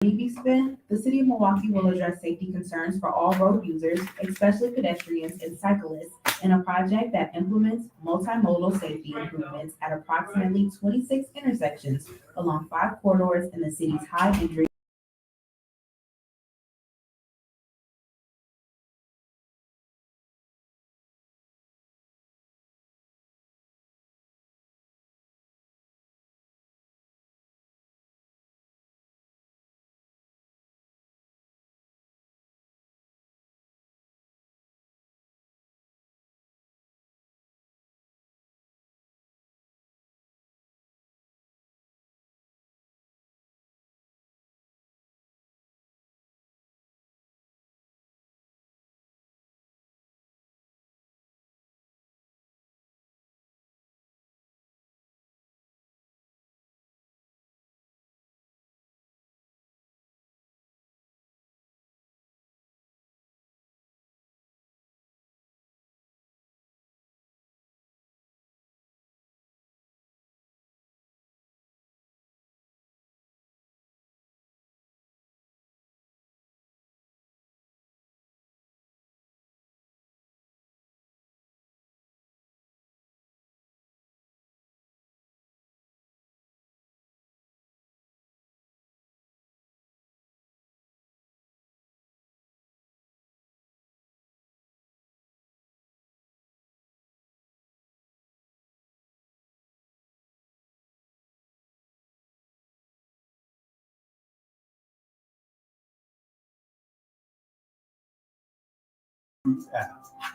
Be spent, the city of Milwaukee will address safety concerns for all road users, especially pedestrians and cyclists, in a project that implements multimodal safety improvements at approximately 26 intersections along 5 corridors in the city's high injury.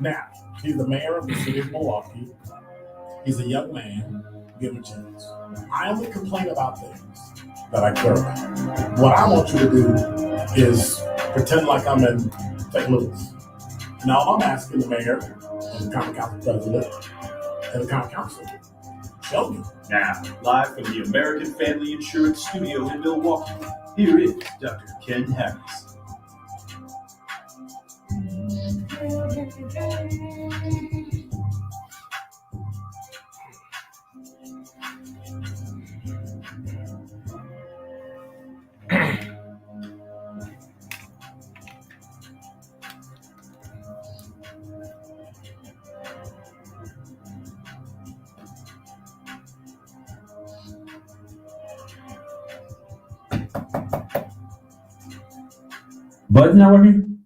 Now, he's the mayor of the city of Milwaukee. He's a young man. Give him a chance. I only complain about things that I care about. What I want you to do is pretend like I'm in St. Louis. Now, I'm asking the mayor and the county council president and the county council, show me. Now, live from the American Family Insurance Studio in Milwaukee, here is Dr. Ken Harris. Button not working?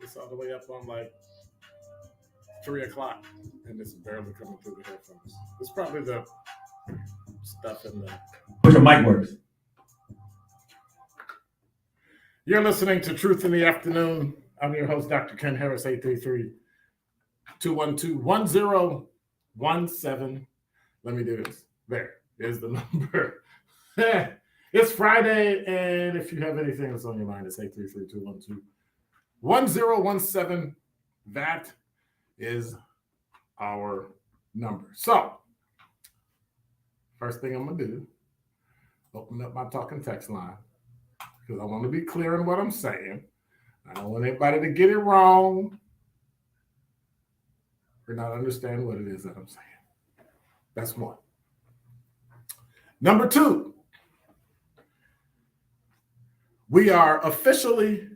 It's all the way up on like 3 o'clock, and it's barely coming through the headphones. It's probably the stuff in the. But the mic works. You're listening to Truth in the Afternoon. I'm your host, Dr. Ken Harris, 833-212-1017. Let me do this. There is the number. It's Friday, and if you have anything that's on your mind, it's 833-212-1017. That is our number. So, first thing I'm going to do, open up my talking text line, because I want to be clear in what I'm saying. I don't want anybody to get it wrong or not understand what it is that I'm saying. That's one. Number two, we are officially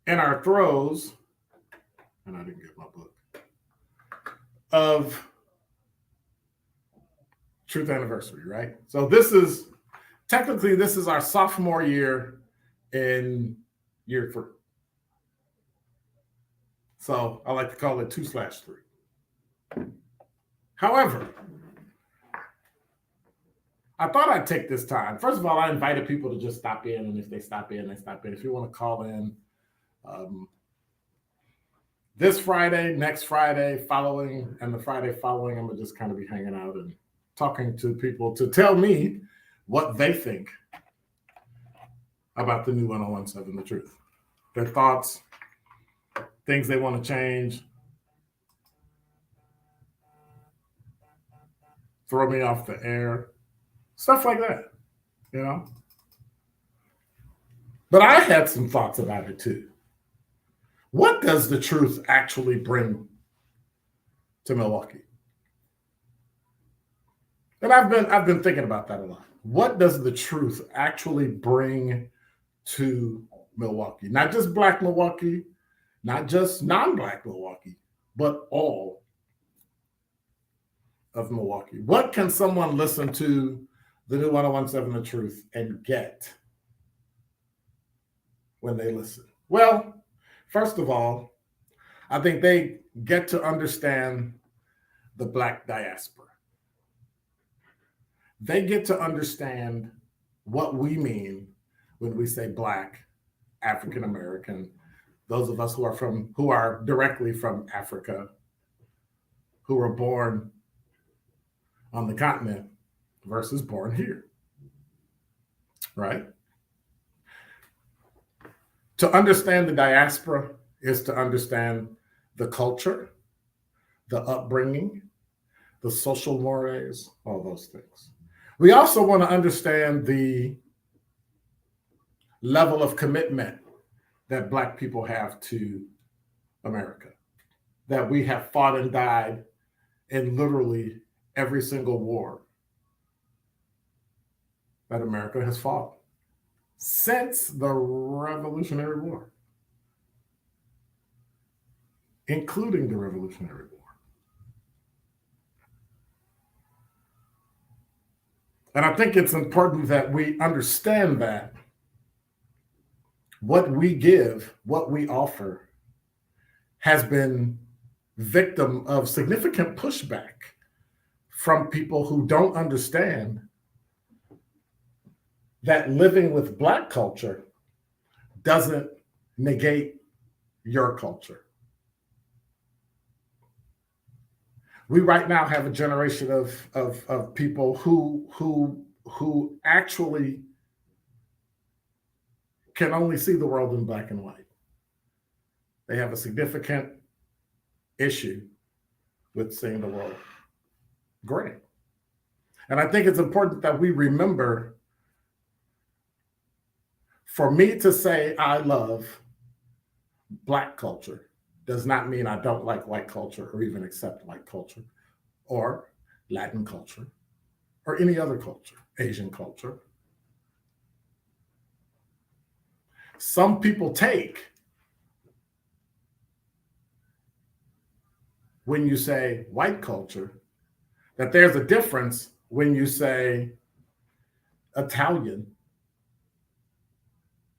in our throes, and I didn't get my book, of Truth Anniversary, right? So this is our sophomore year in year 3. So I like to call it 2/3. However, I thought I'd take this time. First of all, I invited people to just stop in, and if they stop in, they stop in. If you want to call in this Friday, next Friday, following, and the Friday following, I'm going to just kind of be hanging out and talking to people to tell me what they think about the new 1017 The Truth. Their thoughts, things they want to change, throw me off the air, stuff like that, you know? But I had some thoughts about it too. What does the truth actually bring to Milwaukee? And I've been thinking about that a lot. What does the truth actually bring to Milwaukee? Not just Black Milwaukee, not just non-Black Milwaukee, but all of Milwaukee. What can someone listen to the new 1017 The Truth and get when they listen? Well, first of all, I think they get to understand the Black diaspora. They get to understand what we mean when we say Black, African American, those of us who are directly from Africa, who were born on the continent versus born here, right? To understand the diaspora is to understand the culture, the upbringing, the social mores, all those things. We also want to understand the level of commitment that Black people have to America, that we have fought and died in literally every single war that America has fought since the Revolutionary War, including the Revolutionary War. And I think it's important that we understand that what we give, what we offer, has been victim of significant pushback from people who don't understand that living with Black culture doesn't negate your culture. We right now have a generation of people who actually can only see the world in black and white. They have a significant issue with seeing the world gray. And I think it's important that we remember, for me to say I love Black culture does not mean I don't like white culture or even accept white culture or Latin culture or any other culture, Asian culture. Some people take when you say white culture that there's a difference when you say Italian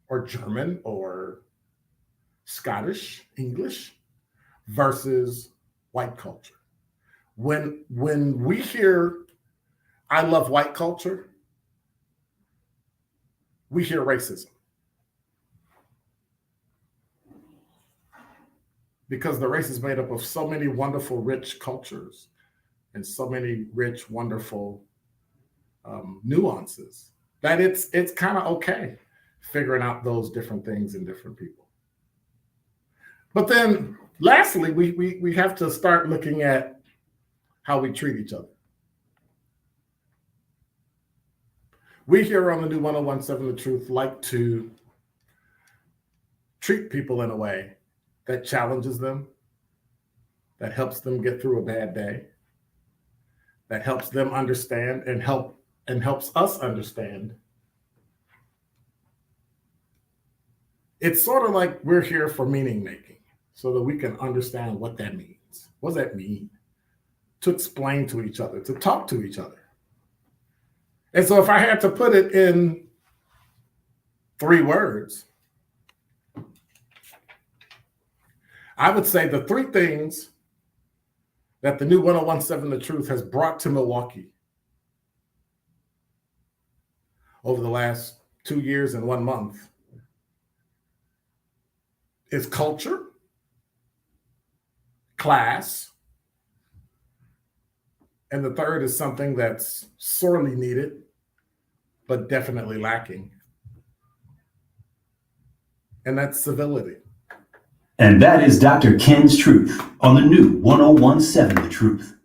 or German or Scottish, English versus white culture. When we hear I love white culture, we hear racism. Because the race is made up of so many wonderful, rich cultures and so many rich, wonderful nuances that it's kind of okay figuring out those different things in different people. But then lastly, we have to start looking at how we treat each other. We here on the new 1017 The Truth like to treat people in a way that challenges them, that helps them get through a bad day, that helps them understand and helps us understand. It's sort of like we're here for meaning making so that we can understand what that means. What does that mean? To explain to each other, to talk to each other. And so if I had to put it in 3 words, I would say the 3 things that the new 1017 The Truth has brought to Milwaukee over the last 2 years and 1 month is culture, class, and the 3rd is something that's sorely needed, but definitely lacking. And that's civility. And that is Dr. Ken's Truth on the new 1017 The Truth.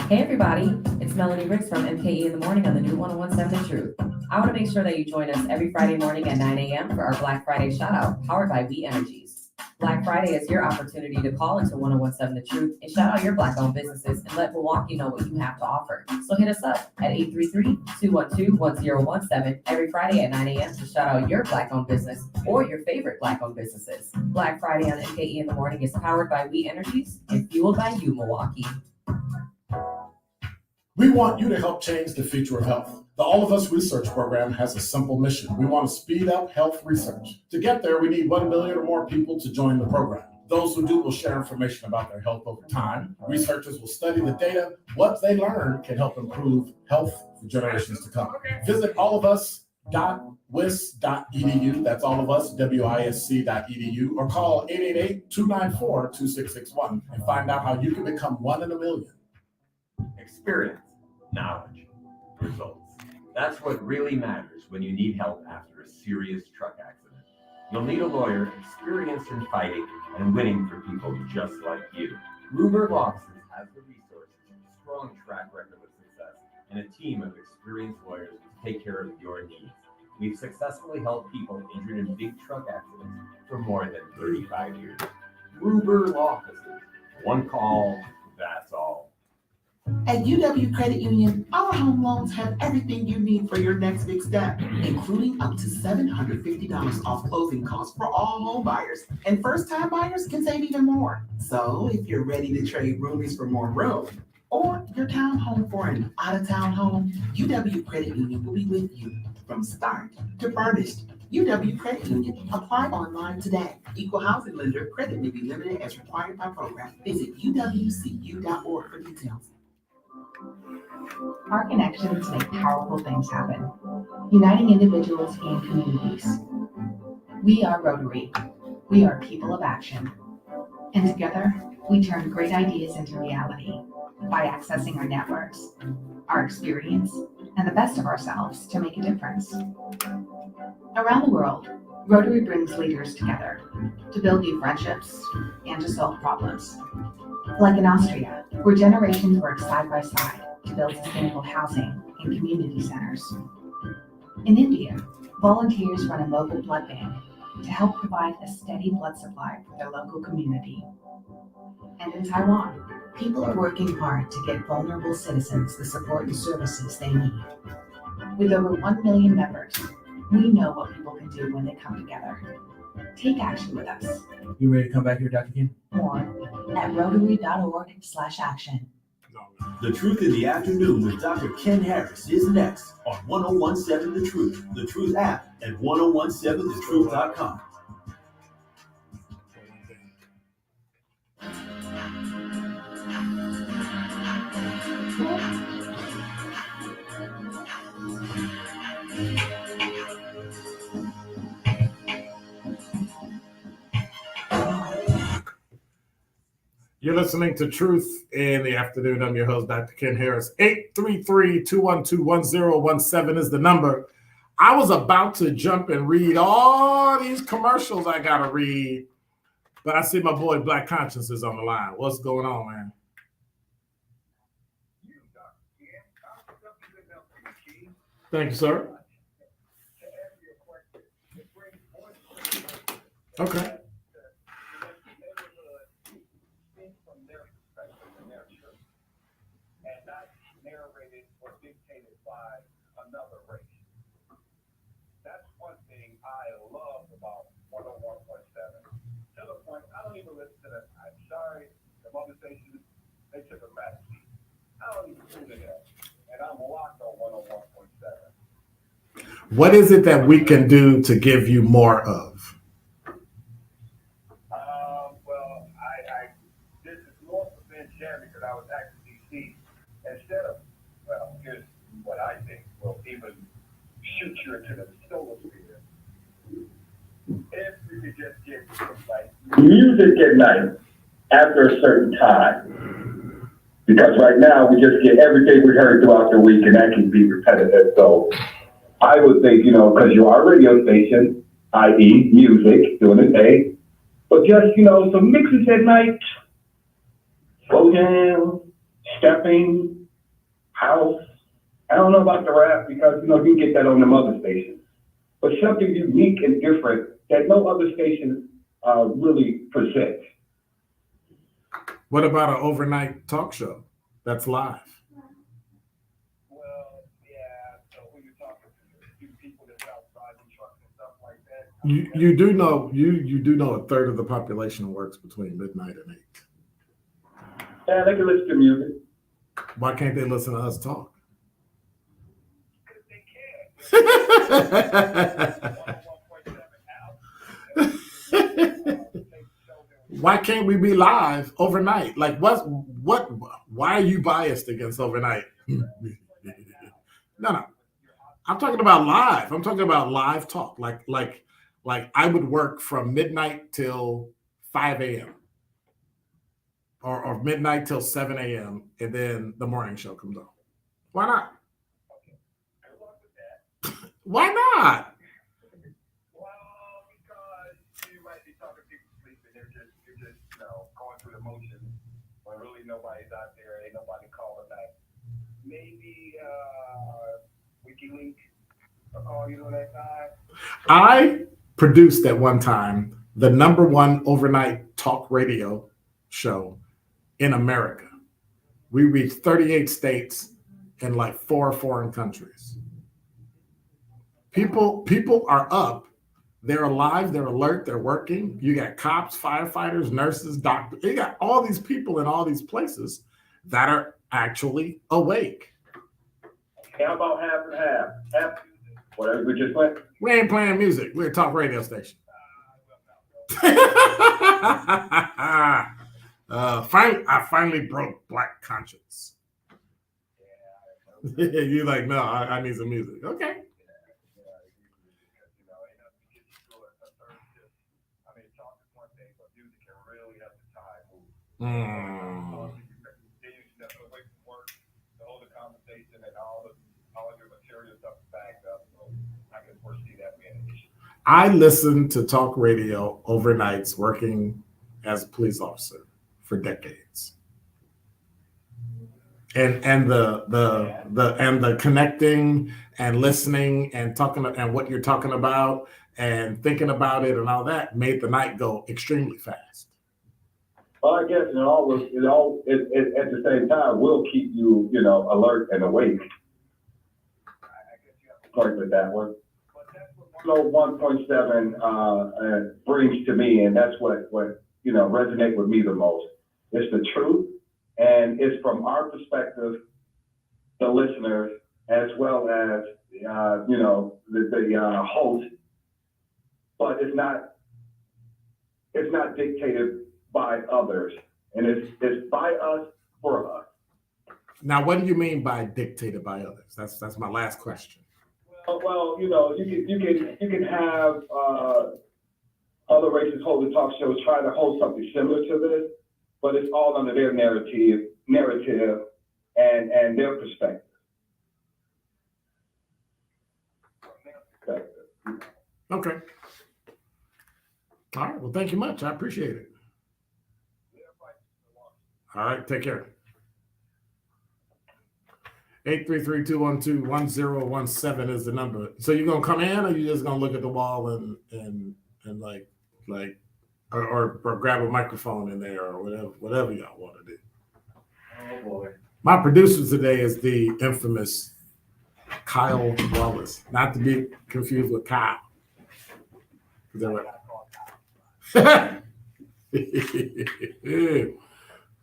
Hey everybody, it's Melanie Ricks from MKE in the Morning on the new 1017 The Truth. I want to make sure that you join us every Friday morning at 9 a.m. for our Black Friday shout out, powered by We Energies. Black Friday is your opportunity to call into 1017 The Truth and shout out your Black-owned businesses and let Milwaukee know what you have to offer. So hit us up at 833-212-1017 every Friday at 9 a.m. to shout out your Black-owned business or your favorite Black-owned businesses. Black Friday on MKE in the Morning is powered by We Energies and fueled by you, Milwaukee. We want you to help change the future of health. The All of Us Research Program has a simple mission. We want to speed up health research. To get there, we need 1 million or more people to join the program. Those who do will share information about their health over time. Researchers will study the data. What they learn can help improve health for generations to come. Visit allofus.wis.edu. That's allofus.wisc.edu, or call 888-294-2661 and find out how you can become 1 in a million. Experience, knowledge, results. That's what really matters when you need help after a serious truck accident. You'll need a lawyer experienced in fighting and winning for people just like you. Gruber Law Offices has the resources, a strong track record of success, and a team of experienced lawyers to take care of your needs. We've successfully helped people injured in big truck accidents for more than 35 years. Gruber Law Offices, one call, that's all. At UW Credit Union, our home loans have everything you need for your next big step, including up to $750 off closing costs for all home buyers. And first-time buyers can save even more. So if you're ready to trade roomies for more room, or your townhome for an out-of-town home, UW Credit Union will be with you from start to furnished. UW Credit Union. Apply online today. Equal housing lender. Credit may be limited as required by program. Visit uwcu.org for details. Our connections make powerful things happen, uniting individuals and communities. We are Rotary. We are people of action. And together, we turn great ideas into reality by accessing our networks, our experience, and the best of ourselves to make a difference. Around the world, Rotary brings leaders together to build new friendships and to solve problems. Like in Austria, where generations work side by side to build sustainable housing and community centers. In India, volunteers run a mobile blood bank to help provide a steady blood supply for their local community. And in Taiwan, people are working hard to get vulnerable citizens the support and services they need. With over 1 million members, we know what people can do when they come together. Take action with us. You ready to come back here, Dr. King? More at rotary.org/action. The Truth in the Afternoon with Dr. Ken Harris is next on 1017 The Truth, the Truth app, and 1017thetruth.com. You're listening to Truth in the Afternoon. I'm your host, Dr. Ken Harris. 833-212-1017 is the number. I was about to jump and read all these commercials I got to read, but I see my boy Black Conscience is on the line. What's going on, man? Thank you, sir. Okay. Another race. That's one thing I love about 101.7. To the point, I don't even listen to that. I'm sorry, the other stations, they took a back seat. I don't even tune to that. And I'm locked on 101.7. What is it that we can do to give you more of? Well, this is north of Ben Sherry because I was actually DC. Instead of, well, here's what I think will even shoot you into the solar sphere. If we could just get like music at night after a certain time. Because right now we just get everything we heard throughout the week and that can be repetitive. So I would think, because you are a radio station, i.e. music during the day, but just, some mixes at night, slow jam, stepping, house. I don't know about the rap because, you get that on them other stations. But something unique and different that no other station really present. What about an overnight talk show that's live? Well, yeah, so who you talking to? You people that's out driving trucks and stuff like that. You do know you do know a third of the population works between midnight and 8. Yeah, they can listen to music. Why can't they listen to us talk? Because they can. Why can't we be live overnight? Like why are you biased against overnight? No. I'm talking about live. I'm talking about live talk. Like I would work from midnight till 5 a.m. or midnight till 7 a.m. and then the morning show comes on. Why not? Why not? Well, because you might be talking to people sleeping, you're just going through the motions when really nobody's out there, ain't nobody calling back. Maybe WikiLeaks will call you at that time. I produced at one time the #1 overnight talk radio show in America. We reached 38 states and like 4 foreign countries. People are up. They're alive. They're alert. They're working. You got cops, firefighters, nurses, doctors. You got all these people in all these places that are actually awake. How about half and half? Half, whatever we just went. We ain't playing music. We're a talk radio station. I finally broke black conscience. You like, no, I need some music. Okay. Mm. I listened to talk radio overnights working as a police officer for decades. And the connecting and listening and talking and what you're talking about and thinking about it and all that made the night go extremely fast. Well, I guess at the same time will keep you, alert and awake. I guess you have to start with that one. But that's what 101.7 brings to me, and that's what resonate with me the most. It's the truth, and it's from our perspective, the listeners, as well as the host. But it's not dictated by others, and it's by us for us. Now, what do you mean by dictated by others? That's my last question. Well, you can have other races holding talk shows try to hold something similar to this, but it's all under their narrative and their perspective. Okay. All right. Well, thank you much. I appreciate it. All right. Take care. 833-212-1017 is the number. So you're gonna come in, or you just gonna look at the wall and or grab a microphone in there, or whatever y'all want to do. Oh boy. My producer today is the infamous Kyle Wallace, not to be confused with Kyle.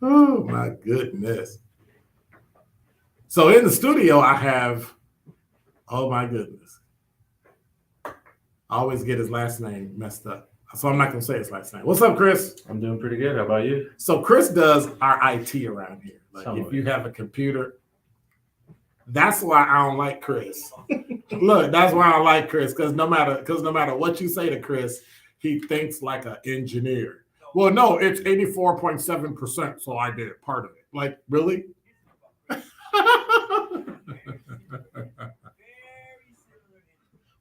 Oh my goodness. So in the studio, I have, oh my goodness. I always get his last name messed up. So I'm not going to say his last name. What's up, Chris? I'm doing pretty good. How about you? So Chris does our IT around here. Like Some if of you it. have a computer, that's why I don't like Chris. Look, that's why I don't like Chris, because no matter what you say to Chris, he thinks like an engineer. Well, no, it's 84.7%, so I did part of it. Like, really?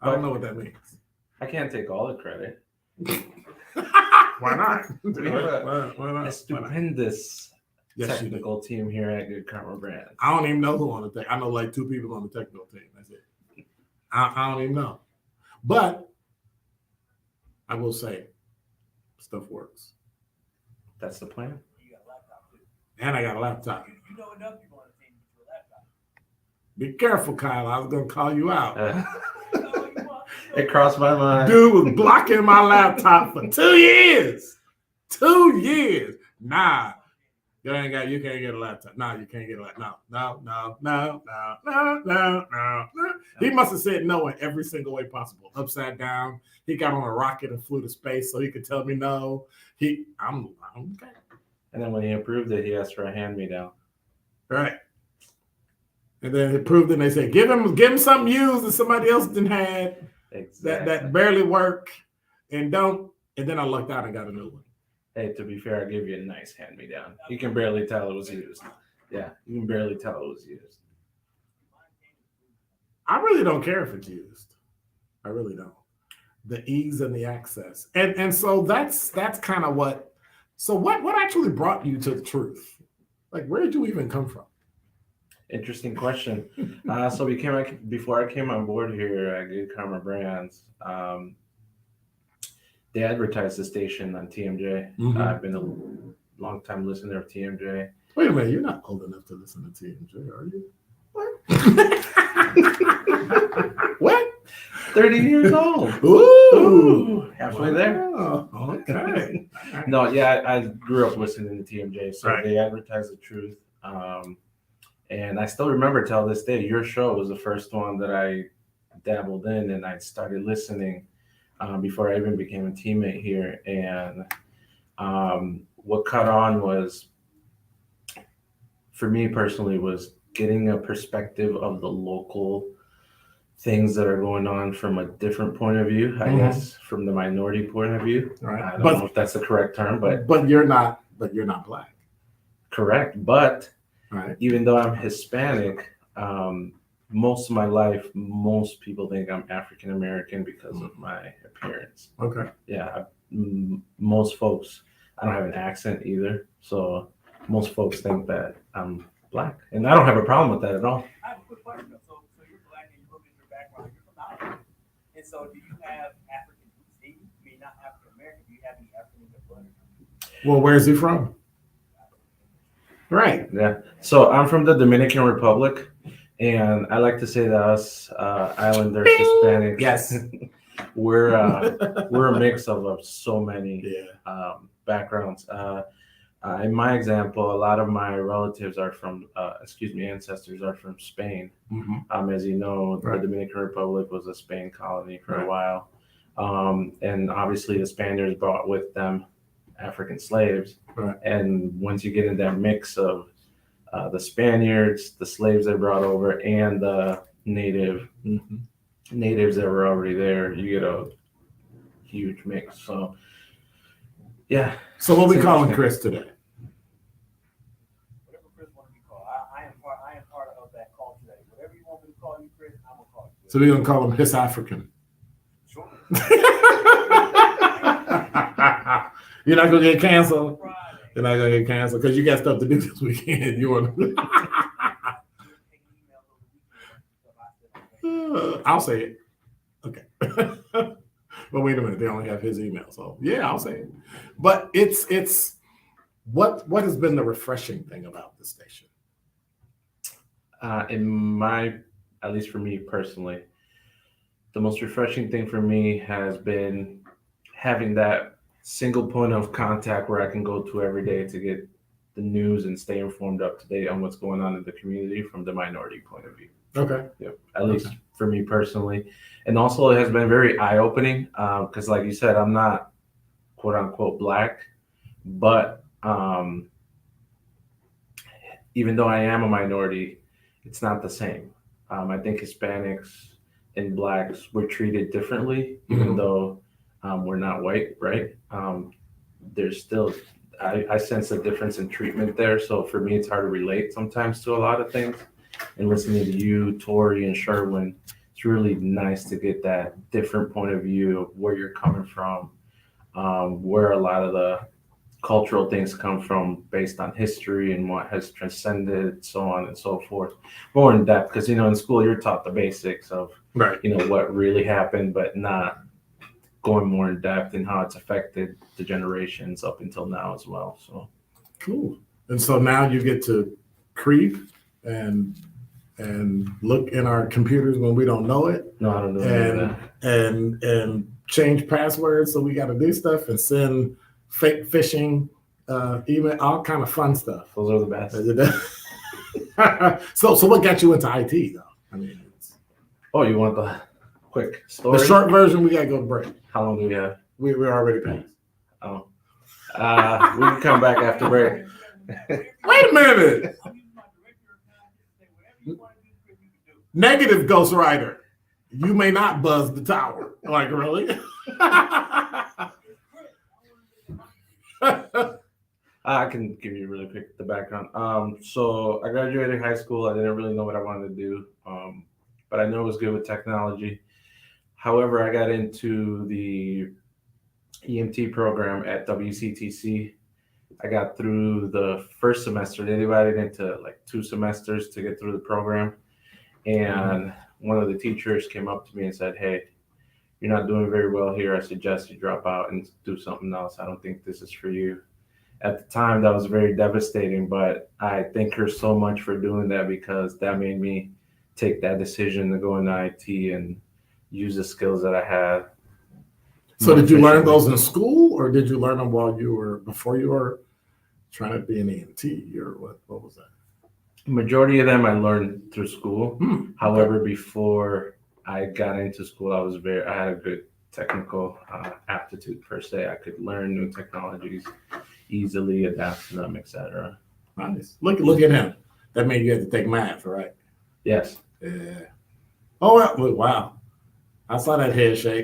I don't know what that means. I can't take all the credit. Why not? We have Why not? a stupendous Yes, you do. technical team here at Good Karma Brands. I don't even know who on the tech. I know like 2 people on the technical team. That's it. I don't even know. But I will say, stuff works. That's the plan. You got a laptop too. And I got a laptop. You know enough people on the team to get you a laptop. Be careful, Kyle. I was gonna call you out. It crossed my mind. Dude was blocking my laptop for 2 years. 2 years. Nah. You can't get a laptop. No, you can't get a laptop. No. He must have said no in every single way possible. Upside down. He got on a rocket and flew to space so he could tell me no. I'm okay. And then when he approved it, he asked for a hand-me-down. Right. And then he approved it and they said, give him something used that somebody else didn't have Exactly. that barely work and don't. And then I lucked out and got a new one. Hey, to be fair, I gave you a nice hand-me-down. You can barely tell it was used. Yeah, you can barely tell it was used. I really don't care if it's used. I really don't. The ease and the access. And so that's kind of what actually brought you to the truth? Like, where did you even come from? Interesting question. So before I came on board here at Good Karma Brands, they advertised the station on TMJ. Mhm. I've been a long time listener of TMJ. Wait a minute, you're not old enough to listen to TMJ, are you? What? What? 30 years old. Ooh, Halfway there. Wow. Okay. No, yeah, I grew up listening to TMJ, so Right. they advertised the truth. And I still remember till this day, your show was the first one that I dabbled in, and I started listening before I even became a teammate here. And what caught on was, for me personally, was getting a perspective of the local things that are going on from a different point of view, I guess, from the minority point of view. Right. I don't know if that's the correct term, but you're not black. correct. But Right. even though I'm Hispanic, most of my life, most people think I'm African American because of my appearance. Okay. Yeah, most folks, I don't have an accent either, so most folks think that I'm black, and I don't have a problem with that at all. I have a quick question though. So you're black and you look at your background, you're from Africa. And so do you have African roots in you? I mean, not African American, do you have any African in your blood? Well, where's he from? Right. Yeah, so I'm from the Dominican Republic, and I like to say that us Islanders, Hispanics, Yes. we're a mix of so many Yeah. backgrounds. In my example, a lot of my relatives are from, ancestors are from Spain. Mm-hmm. As you know, Right. the Dominican Republic was a Spain colony for a while. And obviously the Spaniards brought with them African slaves. Right. And once you get in that mix of the Spaniards, the slaves they brought over, and the natives that were already there, you get a huge mix. So, yeah. So what we It's calling interesting. Chris today? Whatever Chris wants to be called. I am part of that call today. Whatever you want me to call you, Chris, I'm gonna call you. So we're gonna call him His African. Sure. You're not gonna get canceled. Friday. You're not gonna get canceled because you got stuff to do this weekend. You want? I'll say it. Okay. But wait a minute, they only have his email, so yeah, I'll say it. But it's what has been the refreshing thing about this station? At least for me personally, the most refreshing thing for me has been having that single point of contact where I can go to every day to get the news and stay informed up to date on what's going on in the community from the minority point of view. Okay. Yep. At least for me personally. And also it has been very eye-opening because like you said, I'm not quote unquote black, but even though I am a minority, it's not the same. I think Hispanics and blacks were treated differently, even though we're not white, right? There's still, I sense a difference in treatment there. So for me, it's hard to relate sometimes to a lot of things. And listening to you, Tori, and Sherwin, it's really nice to get that different point of view of where you're coming from, where a lot of the cultural things come from based on history and what has transcended, so on and so forth. More in depth, because, in school, you're taught the basics of, Right. what really happened, but not going more in depth and how it's affected the generations up until now as well. So Cool. And so now you get to creep and look in our computers when we don't know it, no, I don't know any of and that. and change passwords, so we got to do stuff and send fake phishing email, all kind of fun stuff. Those are the best. So what got you into IT though? I mean, Oh, you want the quick story? the short version. We gotta go to break. How long do we have? We're already past. Oh, we can come back after break. Wait a minute. Negative ghostwriter. You may not buzz the tower. Like, really? I can give you really quick the background. So I graduated high school. I didn't really know what I wanted to do, but I knew I was good with technology. However, I got into the EMT program at WCTC. I got through the first semester. They divided into like 2 semesters to get through the program. And one of the teachers came up to me and said, "Hey, you're not doing very well here. I suggest you drop out and do something else. I don't think this is for you." At the time, that was very devastating, but I thank her so much for doing that, because that made me take that decision to go into IT and use the skills that I had. So did you learn those in school, or did you learn them before you were trying to be an EMT, or what was that? Majority of them I learned through school. However, before I got into school, I had a good technical aptitude per se. I could learn new technologies easily, adapt to them, etc. Nice. Look at him. That means you had to take math, right? Yes. Yeah. Oh, wow. I saw that head shake.